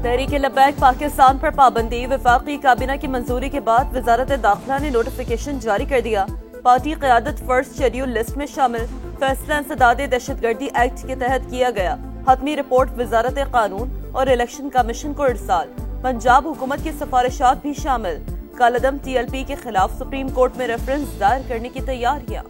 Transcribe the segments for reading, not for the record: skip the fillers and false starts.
तहरीक लब्बैक पाकिस्तान पर पाबंदी। वफाकी काबीना की मंजूरी के बाद वजारत दाखिला ने नोटिफिकेशन जारी कर दिया। पार्टी क़यादत फर्स्ट शेड्यूल लिस्ट में शामिल। फैसला इंसदाद दहशतगर्दी एक्ट के तहत किया गया। हतमी रिपोर्ट वजारत कानून और इलेक्शन कमीशन को इरसाल। पंजाब हुकूमत की सिफारिशात भी शामिल। कालदम TLP के खिलाफ सुप्रीम कोर्ट में रेफरेंस दायर करने की तैयारियां।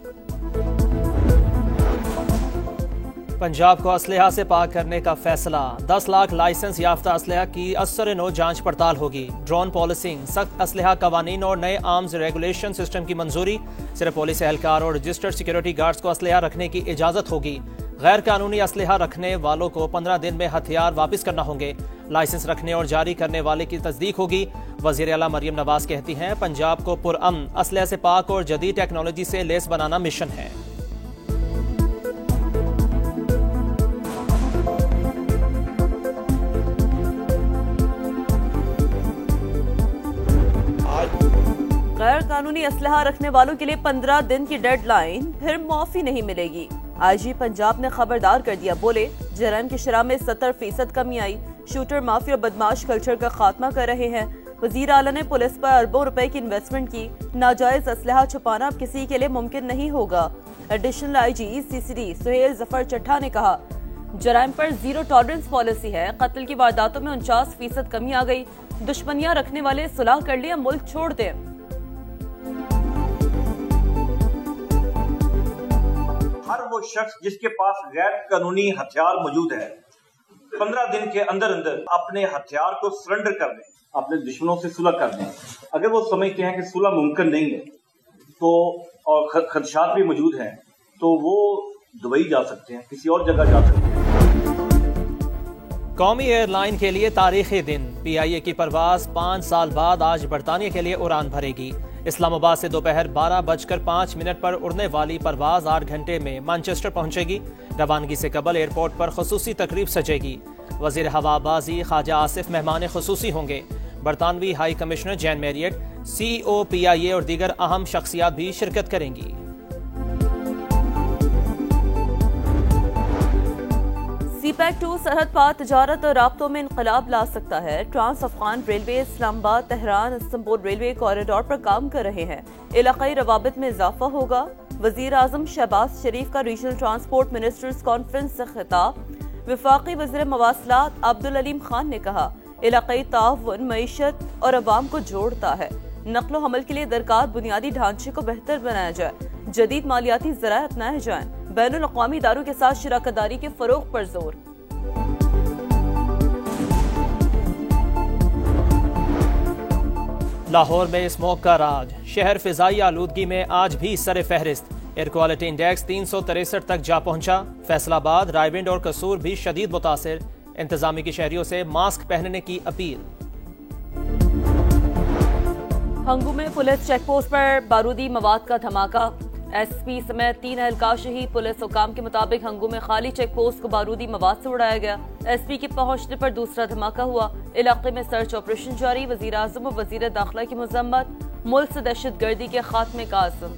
पंजाब को असलहा से पाक करने का फैसला। 10 लाख लाइसेंस याफ्ता असलहा की असर नो जांच पड़ताल होगी। ड्रोन पॉलिसिंग, सख्त असलहा कवानीन और नए आर्म्स रेगुलेशन सिस्टम की मंजूरी। सिर्फ पुलिस एहलकार और रजिस्टर्ड सिक्योरिटी गार्ड्स को असलहा रखने की इजाजत होगी। गैर कानूनी असलहा रखने वालों को 15 दिन में हथियार वापस करना होंगे। लाइसेंस रखने और जारी करने वाले की तस्दीक होगी। वज़ीर आला मरियम नवाज कहती हैं, पंजाब को पुरअमन, असलहा से पाक और जदीद टेक्नोलॉजी से लेस बनाना मिशन है। गैर कानूनी असलहा रखने वालों के लिए 15 दिन की डेडलाइन, फिर माफी नहीं मिलेगी। IG पंजाब ने खबरदार कर दिया, बोले जराइम की शरह में 70% कमी आई। शूटर माफिया और बदमाश कल्चर का खात्मा कर रहे हैं। वजीर आला ने पुलिस पर अरबों रुपए की इन्वेस्टमेंट की। नाजायज असलहा छुपाना अब किसी के लिए मुमकिन नहीं होगा। Additional IG CCD Suhail Zafar Chatha ने कहा, जराइम पर जीरो टॉलरेंस पॉलिसी है। कत्ल की वारदातों में 49% कमी आ गई। दुश्मनियां रखने वाले सुलह कर ले या मुल्क छोड़ दें। हर वो शख्स जिसके पास गैर कानूनी हथियार मौजूद है, 15 दिन के अंदर अंदर अपने हथियार को सरेंडर कर दें, अपने दुश्मनों से सुलह कर दें। अगर वो समझते हैं कि सुलह मुमकिन नहीं है तो और खदशात भी मौजूद हैं, तो वो दुबई जा सकते हैं, किसी और जगह जा सकते हैं। कौमी एयरलाइन के लिए तारीखी दिन। PIA की परवाज 5 साल बाद आज बरतानिया के लिए उड़ान भरेगी। इस्लामाबाद से दोपहर 12:05 पर उड़ने वाली परवाज 8 घंटे में मैनचेस्टर पहुंचेगी। रवानगी से कबल एयरपोर्ट पर खुसूसी तकरीब सजेगी। वजीर हवाबाजी ख्वाजा आसिफ मेहमान खुसूसी होंगे। बरतानवी high commissioner Jane Marriott, CEO PIA और दीगर अहम शख्सियात भी शिरकत करेंगी। CPEC 2 सरहद पार तजारत और राब्तों में इनकलाब ला सकता है। Trans Afghan railway Islamabad Tehran Istanbul railway corridor पर काम कर रहे हैं। इलाकाई रवाबित में इजाफा होगा। वजीर आजम शहबाज शरीफ का रीजनल ट्रांसपोर्ट मिनिस्टर्स कॉन्फ्रेंस से खिताब। वफाकी वज़ीर मवासलात अब्दुल अलीम खान ने कहा, इलाकाई ताउन मईशत और अवाम को जोड़ता है। नक्लो हमल के लिए दरकार बुनियादी ढांचे को बेहतर बनाया जाए। जदीद मालियाती ज़राए अपनाए जाएं। बैनुल अक़वामी इदारों के साथ शराकतदारी के फरोग पर जोर। लाहौर में स्मोक का राज। शहर फिजाई आलूदगी में आज भी सरे फहरिस्त। एयर क्वालिटी इंडेक्स 363 तक जा पहुंचा। फैसलाबाद, रायविंड और कसूर भी शदीद मुतासिर। इंतजामी की शहरियों से मास्क पहनने की अपील। हंगू में पुलिस चेक पोस्ट पर बारूदी मवाद का धमाका। SP समेत 3 एहलकार शहीद। पुलिस हुकाम के मुताबिक हंगू में खाली चेक पोस्ट को बारूदी मवाद से उड़ाया गया। SP के पहुंचने पर दूसरा धमाका हुआ। इलाके में सर्च ऑपरेशन जारी। वजीर आजम और वजीर दाखिला की मजम्मत। मुल्क से दहशतगर्दी के खात्मे का आज़म।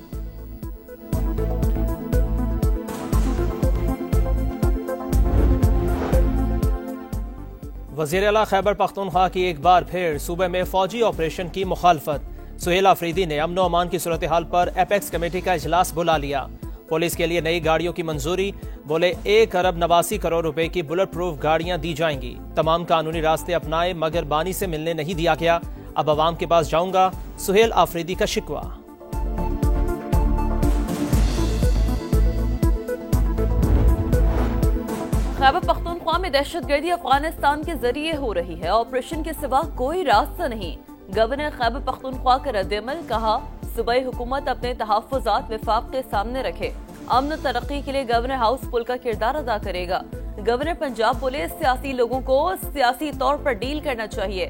वज़ीर आला खैबर पख्तूनख्वा की एक बार फिर सूबे में फौजी ऑपरेशन की मुखालफत। सुहेल आफरीदी ने अमन अमान की सूरत हाल पर एपेक्स कमेटी का इजलास बुला लिया। पुलिस के लिए नई गाड़ियों की मंजूरी। बोले 1 अरब 89 करोड़ रुपए की बुलेट प्रूफ गाड़ियां दी जाएंगी। तमाम कानूनी रास्ते अपनाए मगर बानी से मिलने नहीं दिया गया। अब अवाम के पास जाऊंगा, सुहेल आफरीदी का शिकवा। खैबर पख्तूनख्वा में दहशतगर्दी अफगानिस्तान के जरिए हो रही है। ऑपरेशन के सिवा कोई रास्ता नहीं। गवर्नर खैबर पख्तूनख्वा का रद्द-ए-अमल, कहा सूबाई हुकूमत अपने तहफ़्फ़ुज़ात वफ़ाक़ के सामने रखे। अमन और तरक्की के लिए गवर्नर हाउस पुल का किरदार अदा करेगा। गवर्नर पंजाब बोले सियासी लोगों को सियासी तौर पर डील करना चाहिए।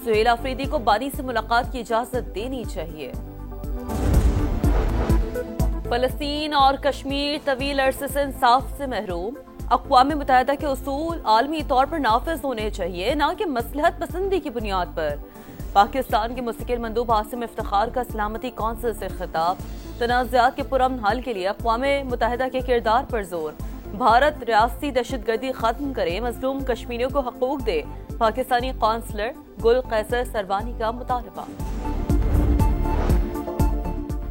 सुहेल आफरीदी को बानी से मुलाकात की इजाजत देनी चाहिए। फलस्तीन और कश्मीर तवील अरसे से इंसाफ से महरूम। अक़वाम मुत्तहिदा के उसूल आलमी तौर पर नाफिज होने चाहिए, न कि मसलहत पसंदी की बुनियाद पर। पाकिस्तान के मुस्तकिल मंदूब आसिम इफ्तिखार का सलामती कौंसिल से खिताब। तनाज़ात के पुरअमन हल के लिए अक़वाम मुत्तहिदा के किरदार पर जोर। भारत रियासती दहशतगर्दी खत्म करे, मजलूम कश्मीरियों को हकूक दे। पाकिस्तानी कौंसलर गुल कैसर सरवानी का मुतालबा।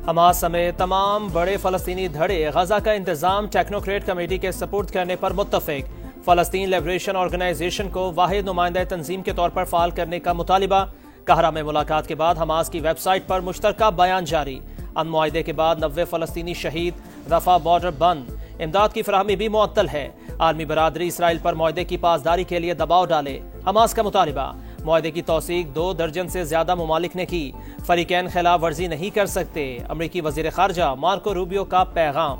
हमास समेत तमाम बड़े फलस्तीनी धड़े गजा का इंतजाम टेक्नोक्रेट कमेटी के सपुर्द करने पर मुत्तफिक। फलस्तीन लिबरेशन ऑर्गेनाइजेशन को वाहिद नुमाइंदा तंजीम के तौर पर फाल करने का मुतालिबा। कहरा में मुलाकात के बाद हमास की वेबसाइट पर मुश्तरका बयान जारी। अमन मुआहिदे के बाद 90 फलस्तीनी शहीद, रफा बॉर्डर बंद, इमदाद की फराहमी भी मुअत्तल है। आलमी बरादरी इसराइल पर मुआहिदे की पासदारी के लिए दबाव डाले। हमास का मुतालिबा। मुआहिदे की तौसीक 2 दर्जन से ज्यादा मुमालिक ने की। फरीकैन खिलाफ वर्जी नहीं कर सकते। अमरीकी वजीर खारजा मार्को रूबियो का पैगाम।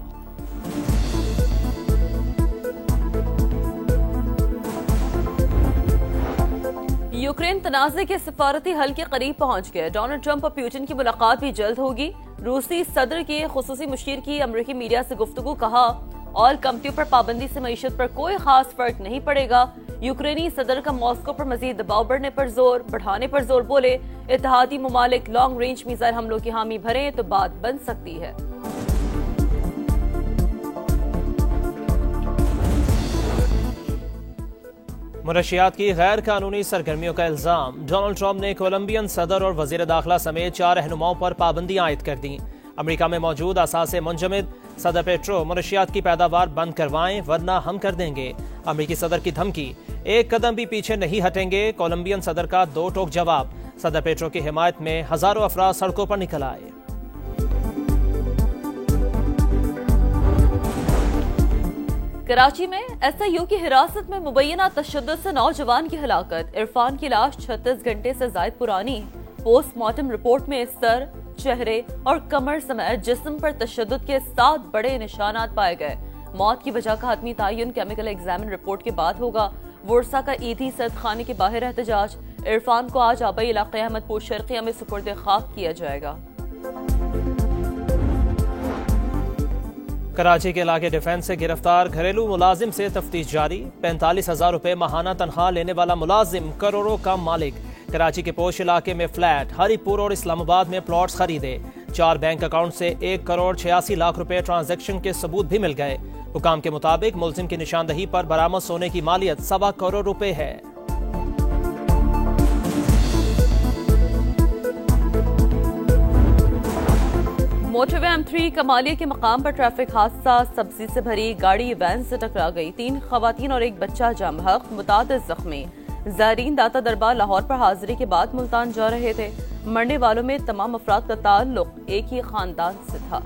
यूक्रेन तनाज़े के सिफारती हल के करीब पहुंच गए। डोनाल्ड ट्रंप और पुतिन की मुलाकात भी जल्द होगी। रूसी सदर के खुसूसी मुशीर की अमरीकी मीडिया से गुफ्तगू। कहा, ऑयल कंपनियों पर पाबंदी से मईशत पर कोई खास फर्क नहीं पड़ेगा। यूक्रेनी सदर का मॉस्को पर मजीद दबाव बढ़ाने पर जोर। बोले, इत्तेहादी मुमालिक लॉन्ग रेंज मिसाइल हमलों की हामी भरें तो बात बन सकती है। मुनशियात की गैर कानूनी सरगर्मियों का इल्जाम। डोनाल्ड ट्रंप ने कोलंबियन सदर और वजीर दाखिला समेत 4 रहनुमाओं पर पाबंदियां आयद कर दी। अमेरिका में मौजूद असासे मुंजमद सदर पेट्रो मुनशियात की पैदावार बंद करवाएं वरना हम कर देंगे। अमेरिकी सदर की धमकी, एक कदम भी पीछे नहीं हटेंगे। कोलंबियन सदर का 2 टोक जवाब। सदर पेट्रो की हिमायत में हजारों अफराद सड़कों पर निकल आए। कराची में एसआईयू की हिरासत में मुबैना तशद्दुद से नौजवान की हलाकत। इरफान की लाश 36 घंटे से जायद पुरानी। पोस्टमार्टम रिपोर्ट में सर, चेहरे और कमर समेत जिस्म पर तशद्दुद के 7 बड़े निशानात पाए गए। मौत की वजह का हतमी तायुन केमिकल एग्जामिन रिपोर्ट के बाद होगा। वुरसा का ईदी सद खाने के बाहर एहतजाज। इरफान को आज आबाई इलाके अहमदपुर शर्किया में सुपुर्द खाक किया जाएगा। कराची के इलाके डिफेंस से गिरफ्तार घरेलू मुलाजिम से तफ्तीश जारी। 45,000 रुपए माहाना तनख्वाह लेने वाला मुलाजिम करोड़ों का मालिक। कराची के पोश इलाके में फ्लैट, हरीपुर और इस्लामाबाद में प्लॉट्स खरीदे। 4 बैंक अकाउंट से 1 करोड़ 86 लाख रुपए ट्रांजैक्शन के सबूत भी मिल गए। हुकाम के मुताबिक मुलजिम की निशानदही पर बरामद सोने की मालियत 1.25 करोड़ रुपए है। मोटरवे M3 कमालिया के मकाम पर ट्रैफिक हादसा। सब्जी से भरी गाड़ी वैन से टकरा गई। 3 खवातीन और 1 बच्चा जम हक, मुतादिद जख्मी। ज़ायरीन दाता दरबार लाहौर पर हाजिरी के बाद मुल्तान जा रहे थे। मरने वालों में तमाम अफराद का ताल्लुक एक ही खानदान से था।